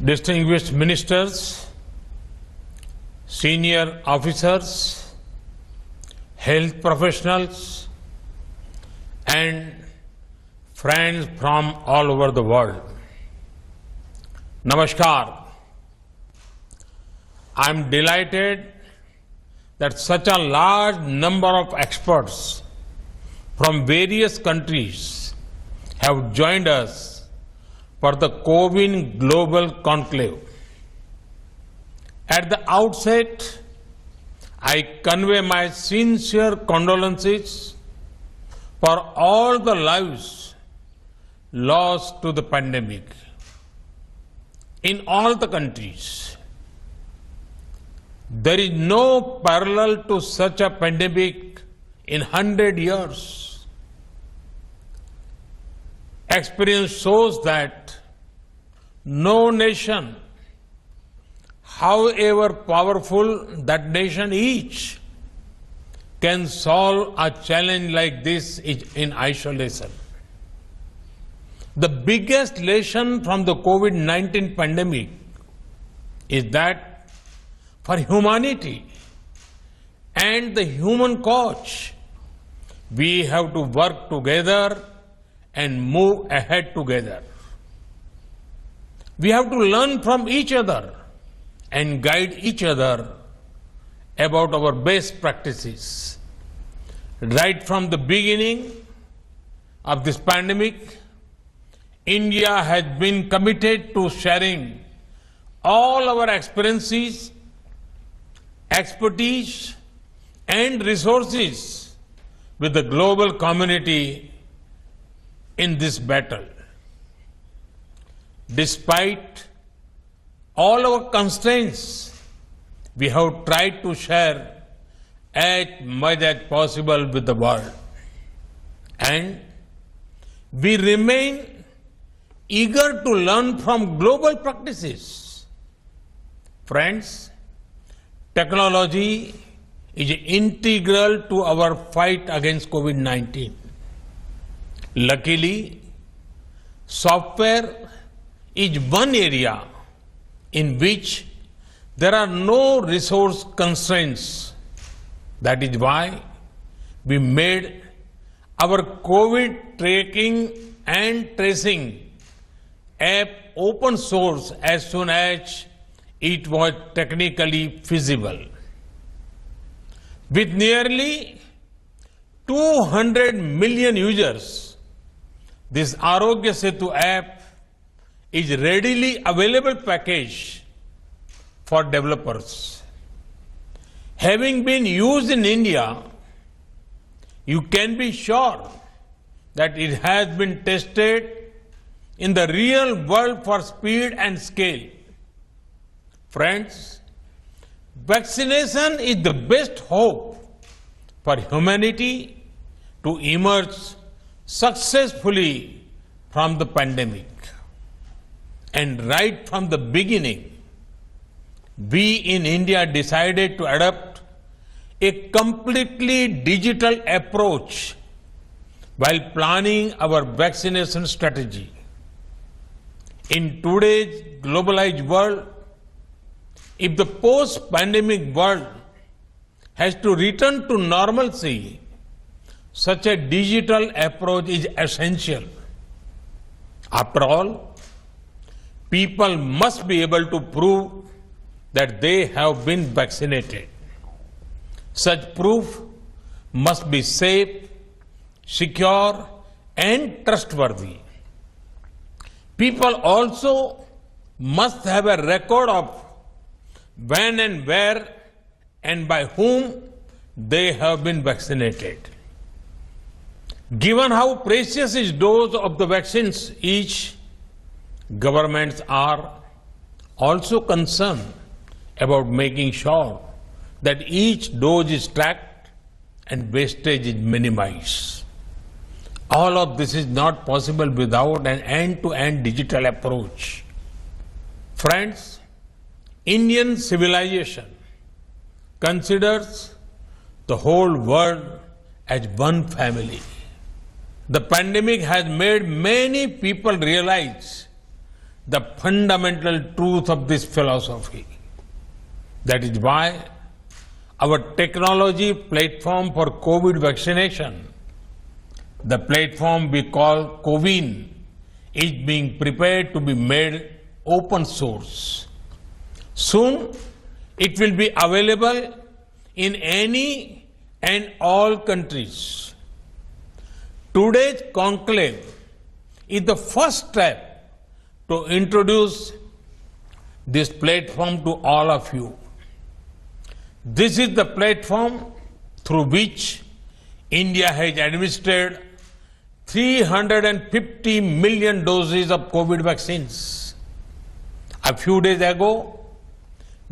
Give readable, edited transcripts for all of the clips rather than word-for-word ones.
distinguished ministers, senior officers, health professionals, and friends from all over the world. Namaskar. I am delighted that such a large number of experts from various countries have joined us for the CoWIN Global Conclave. At the outset, I convey my sincere condolences for all the lives lost to the pandemic in all the countries. There is no parallel to such a pandemic in 100 years. Experience shows that no nation, however powerful that nation is, can solve a challenge like this in isolation. The biggest lesson from the COVID-19 pandemic is that for humanity and the human cause, we have to work together and move ahead together. We have to learn from each other and guide each other about our best practices. Right from the beginning of this pandemic, India has been committed to sharing all our experiences, expertise, and resources with the global community in this battle. Despite all our constraints, we have tried to share as much as possible with the world. And we remain eager to learn from global practices. Friends, technology is integral to our fight against COVID-19. Luckily, software is one area in which there are no resource constraints. That is why we made our COVID tracking and tracing app open source as soon as it was technically feasible. With nearly 200 million users, this Arogya Setu app is a readily available package for developers. Having been used in India, you can be sure that it has been tested in the real world for speed and scale. Friends, vaccination is the best hope for humanity to emerge successfully from the pandemic. And right from the beginning, we in India decided to adopt a completely digital approach while planning our vaccination strategy. In today's globalized world, if the post-pandemic world has to return to normalcy, such a digital approach is essential. After all, people must be able to prove that they have been vaccinated. Such proof must be safe, secure, and trustworthy. People also must have a record of when and where and by whom they have been vaccinated. Given how precious each dose of the vaccines is, governments are also concerned about making sure that each dose is tracked and wastage is minimized. All of this is not possible without an end-to-end digital approach. Friends, Indian civilization considers the whole world as one family. The pandemic has made many people realize the fundamental truth of this philosophy. That is why our technology platform for COVID vaccination, the platform we call CoWIN, is being prepared to be made open source. Soon, it will be available in any and all countries. Today's conclave is the first step to introduce this platform to all of you. This is the platform through which India has administered 350 million doses of COVID vaccines. A few days ago,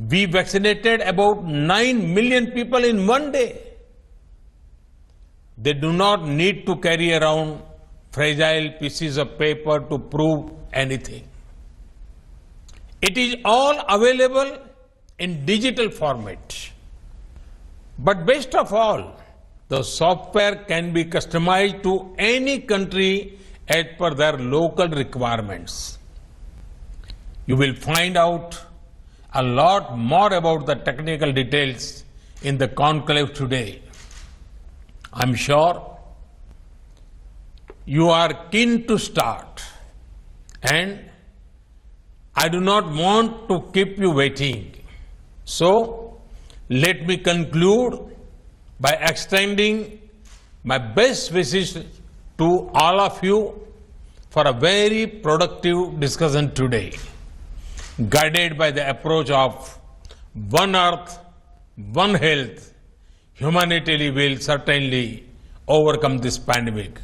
we vaccinated about 9 million people in one day. They do not need to carry around fragile pieces of paper to prove anything. It is all available in digital format. But best of all, the software can be customized to any country as per their local requirements. You will find out a lot more about the technical details in the conclave today. I'm sure you are keen to start, and I do not want to keep you waiting. So, let me conclude by extending my best wishes to all of you for a very productive discussion today, guided by the approach of One Earth, One Health. Humanity will certainly overcome this pandemic.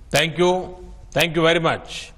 Thank you. Thank you very much.